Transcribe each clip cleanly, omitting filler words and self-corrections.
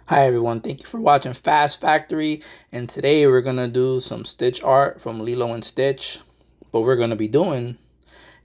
Hi everyone, thank you for watching Fas Factory, and today we're gonna do some stitch art from Lilo and Stitch. But we're gonna be doing,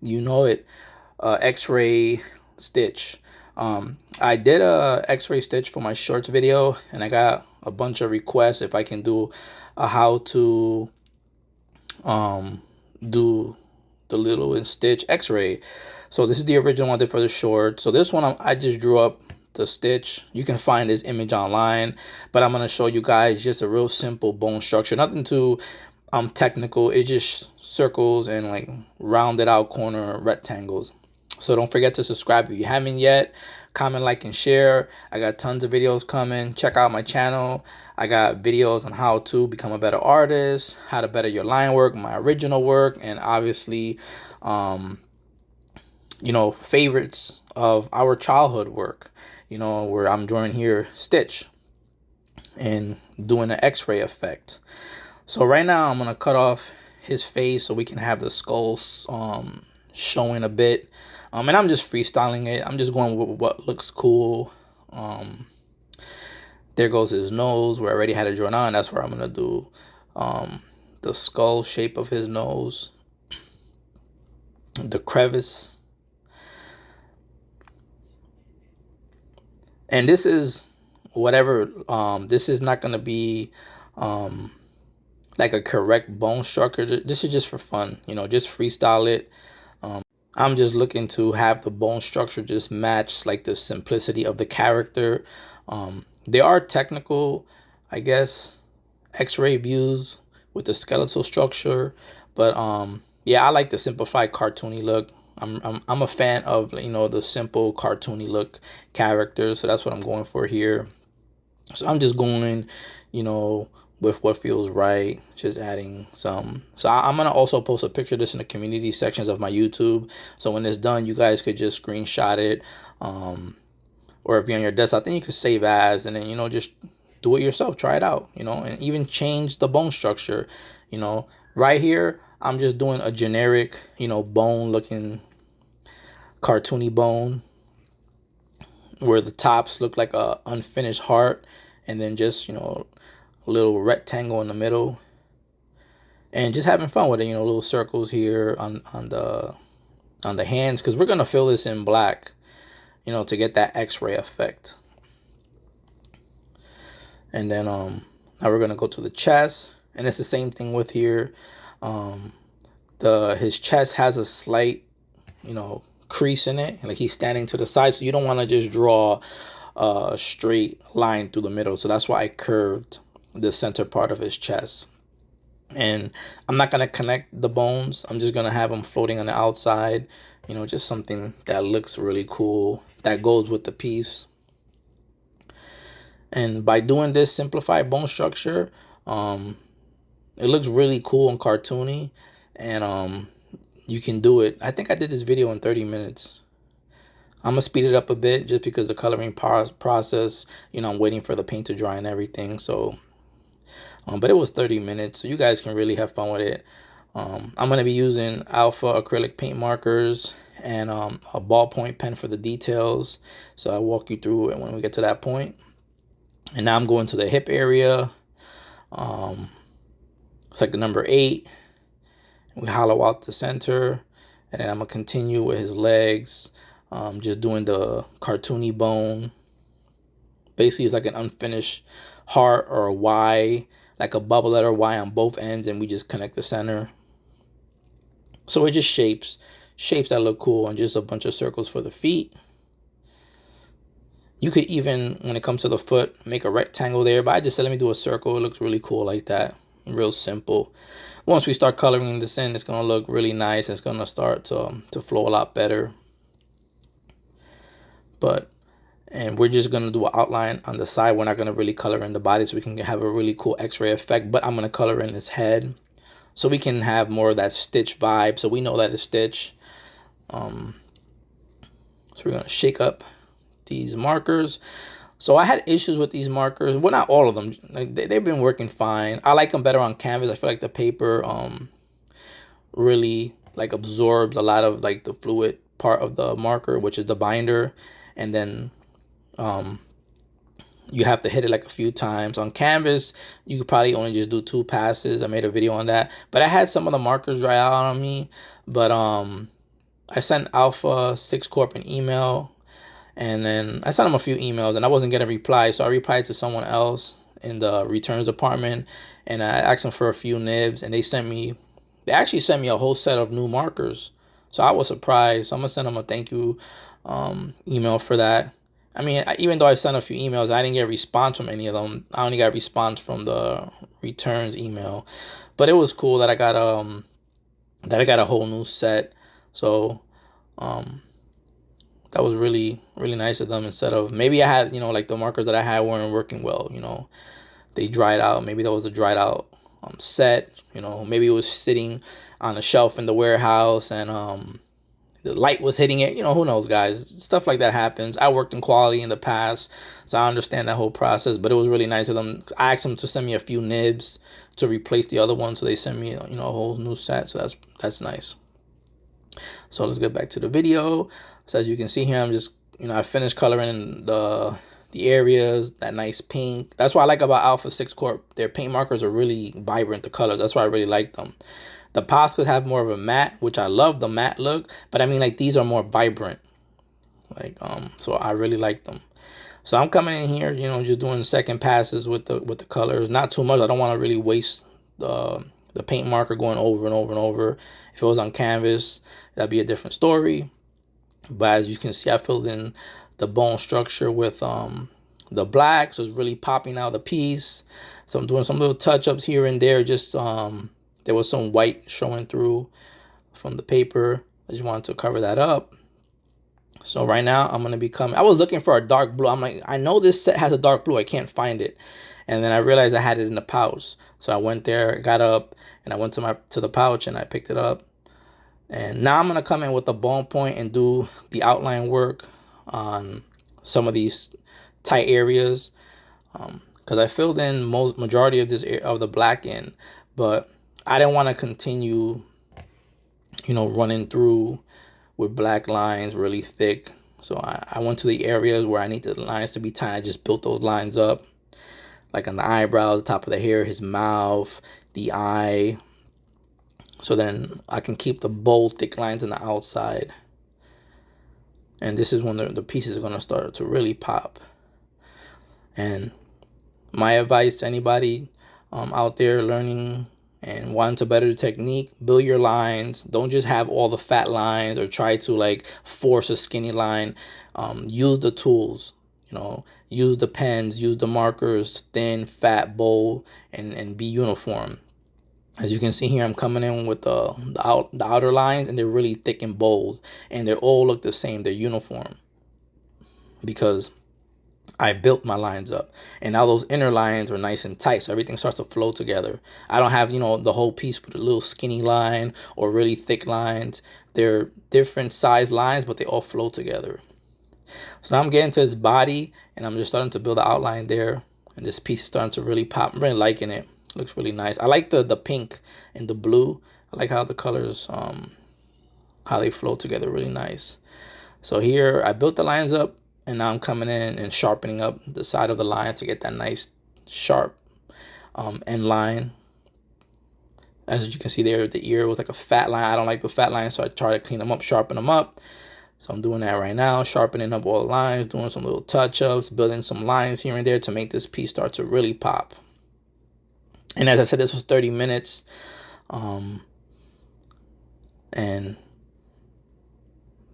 you know it, X-ray stitch. I did a X-ray stitch for my shorts video, and I got a bunch of requests if I can do a how to do the Lilo and Stitch X-ray. So this is the original one I did for the short. So this one I just drew up the stitch. You can find this image online, but I'm gonna show you guys just a real simple bone structure. Nothing too technical. It's just circles and like rounded out corner rectangles. So don't forget to subscribe if you haven't yet. Comment, like, and share. I got tons of videos coming. Check out my channel. I got videos on how to become a better artist, how to better your line work, my original work, and obviously favorites of our childhood work, where I'm drawing here Stitch and doing an X-ray effect. So right now I'm gonna cut off his face so we can have the skull showing a bit. And I'm just freestyling it. I'm just going with what looks cool. There goes his nose. We already had it drawn on. That's where I'm gonna do the skull shape of his nose, the crevice. And this is whatever, this is not going to be like a correct bone structure. This is just for fun, just freestyle it. I'm just looking to have the bone structure just match like the simplicity of the character. They are technical, I guess, X-ray views with the skeletal structure, but yeah, I like the simplified cartoony look. I'm a fan of the simple cartoony look characters, so that's what I'm going for here. So I'm just going with what feels right, just adding some. So I'm gonna also post a picture of this in the community sections of my YouTube, so when it's done you guys could just screenshot it, or if you're on your desk, I think you could save as, and then just do it yourself, try it out, and even change the bone structure. Right here I'm just doing a generic bone looking cartoony bone where the tops look like a unfinished heart, and then just a little rectangle in the middle, and just having fun with it. Little circles here on the hands, because we're gonna fill this in black to get that X-ray effect. And then now we're gonna go to the chest, and it's the same thing with here. His chest has a slight crease in it, like he's standing to the side, so you don't want to just draw a straight line through the middle. So that's why I curved the center part of his chest. And I'm not going to connect the bones. I'm just going to have them floating on the outside, just something that looks really cool, that goes with the piece. And by doing this simplified bone structure, it looks really cool and cartoony, and you can do it. I think I did this video in 30 minutes. I'm gonna speed it up a bit just because the coloring process, I'm waiting for the paint to dry and everything. So but it was 30 minutes, so you guys can really have fun with it. I'm gonna be using alpha acrylic paint markers and a ballpoint pen for the details, so I'll walk you through it when we get to that point. And now I'm going to the hip area. It's like the number 8. We hollow out the center, and then I'm gonna continue with his legs, just doing the cartoony bone. Basically it's like an unfinished heart or a Y, like a bubble letter Y on both ends, and we just connect the center. So it just shapes that look cool, and just a bunch of circles for the feet. You could even, when it comes to the foot, make a rectangle there, but I just said let me do a circle. It looks really cool like that, real simple. Once we start coloring this in, it's gonna look really nice. It's gonna start to flow a lot better. And we're just gonna do an outline on the side. We're not gonna really color in the body, so we can have a really cool X-ray effect. But I'm gonna color in his head, so we can have more of that Stitch vibe. So we know that it's Stitch. So we're gonna shake up these markers. So I had issues with these markers. Well, not all of them. Like they've been working fine. I like them better on canvas. I feel like the paper really like absorbs a lot of like the fluid part of the marker, which is the binder. And then you have to hit it like a few times. On canvas, you could probably only just do 2 passes. I made a video on that, but I had some of the markers dry out on me. But I sent Alpha 6 Corp an email, and then I sent them a few emails, and I wasn't getting a reply, so I replied to someone else in the returns department, and I asked them for a few nibs, and they actually sent me a whole set of new markers. So I was surprised. So I'm gonna send them a thank you email for that. I mean, even though I sent a few emails, I didn't get a response from any of them. I only got a response from the returns email. But it was cool that I got a whole new set. So that was really, really nice of them. Instead of, maybe I had, like the markers that I had weren't working well, they dried out. Maybe that was a dried out set, maybe it was sitting on a shelf in the warehouse, and the light was hitting it. Who knows, guys? Stuff like that happens. I worked in quality in the past, so I understand that whole process. But it was really nice of them. I asked them to send me a few nibs to replace the other one, so they sent me, a whole new set. So that's nice. So let's get back to the video. So as you can see here, I'm just, I finished coloring the areas, that nice pink. That's what I like about Alpha 6 Corp. Their paint markers are really vibrant, the colors. That's why I really like them. The Poscas have more of a matte, which I love the matte look, but I mean, like, these are more vibrant. Like, so I really like them. So I'm coming in here, just doing second passes with the colors. Not too much. I don't want to really waste the paint marker going over and over and over. If it was on canvas, that'd be a different story. But as you can see, I filled in the bone structure with the black, so it's really popping out the piece. So I'm doing some little touch-ups here and there. Just there was some white showing through from the paper. I just wanted to cover that up. So right now I'm gonna be coming. I was looking for a dark blue. I'm like, I know this set has a dark blue. I can't find it. And then I realized I had it in the pouch. So I went there, got up, and I went to the pouch and I picked it up. And now I'm gonna come in with the bone point and do the outline work on some of these tight areas. Because I filled in majority of the black in, but I didn't want to continue, running through with black lines really thick. So I went to the areas where I need the lines to be tight. I just built those lines up, like on the eyebrows, the top of the hair, his mouth, the eye. So then I can keep the bold, thick lines on the outside. And this is when the piece is going to start to really pop. And my advice to anybody out there learning and wanting to better the technique, build your lines. Don't just have all the fat lines or try to like force a skinny line. Use the tools, use the pens, use the markers, thin, fat, bold, and be uniform. As you can see here, I'm coming in with the outer lines, and they're really thick and bold, and they all look the same. They're uniform because I built my lines up, and now those inner lines are nice and tight, so everything starts to flow together. I don't have, the whole piece with a little skinny line or really thick lines. They're different size lines, but they all flow together. So now I'm getting to his body, and I'm just starting to build the outline there, and this piece is starting to really pop. I'm really liking it. Looks really nice. I like the pink and the blue. I like how the colors, how they flow together, really nice. So here I built the lines up, and now I'm coming in and sharpening up the side of the line to get that nice sharp end line. As you can see there, the ear was like a fat line. I don't like the fat lines, so I try to clean them up, sharpen them up. So I'm doing that right now, sharpening up all the lines, doing some little touch-ups, building some lines here and there to make this piece start to really pop. And as I said, this was 30 minutes. And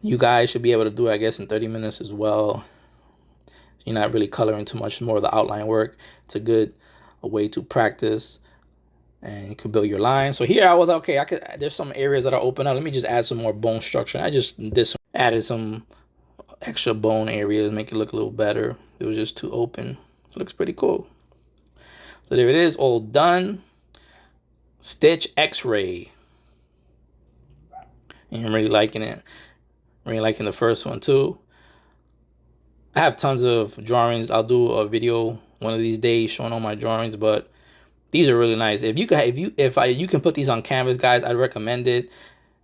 you guys should be able to do it, I guess, in 30 minutes as well. You're not really coloring too much more of the outline work. It's a way to practice, and you can build your line. So here I was, okay, there's some areas that are open up. Let me just add some more bone structure. I just added some extra bone areas, make it look a little better. It was just too open. It looks pretty cool. So there it is, all done. Stitch X-ray. And I'm really liking it. Really liking the first one too. I have tons of drawings. I'll do a video one of these days showing all my drawings, but these are really nice. If you can put these on canvas, guys, I'd recommend it.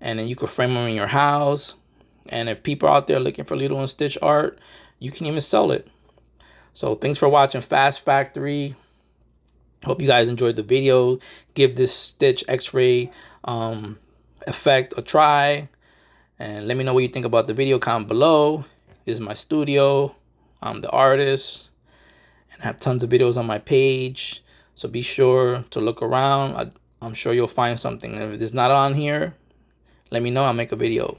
And then you can frame them in your house. And if people are out there looking for Lilo and Stitch art, you can even sell it. So thanks for watching Fast Factory. Hope you guys enjoyed the video. Give this Stitch X-ray effect a try, and let me know what you think about the video. Comment below. This is my studio. I'm the artist, and I have tons of videos on my page, so be sure to look around. I'm sure you'll find something. If it's not on here, let me know. I'll make a video.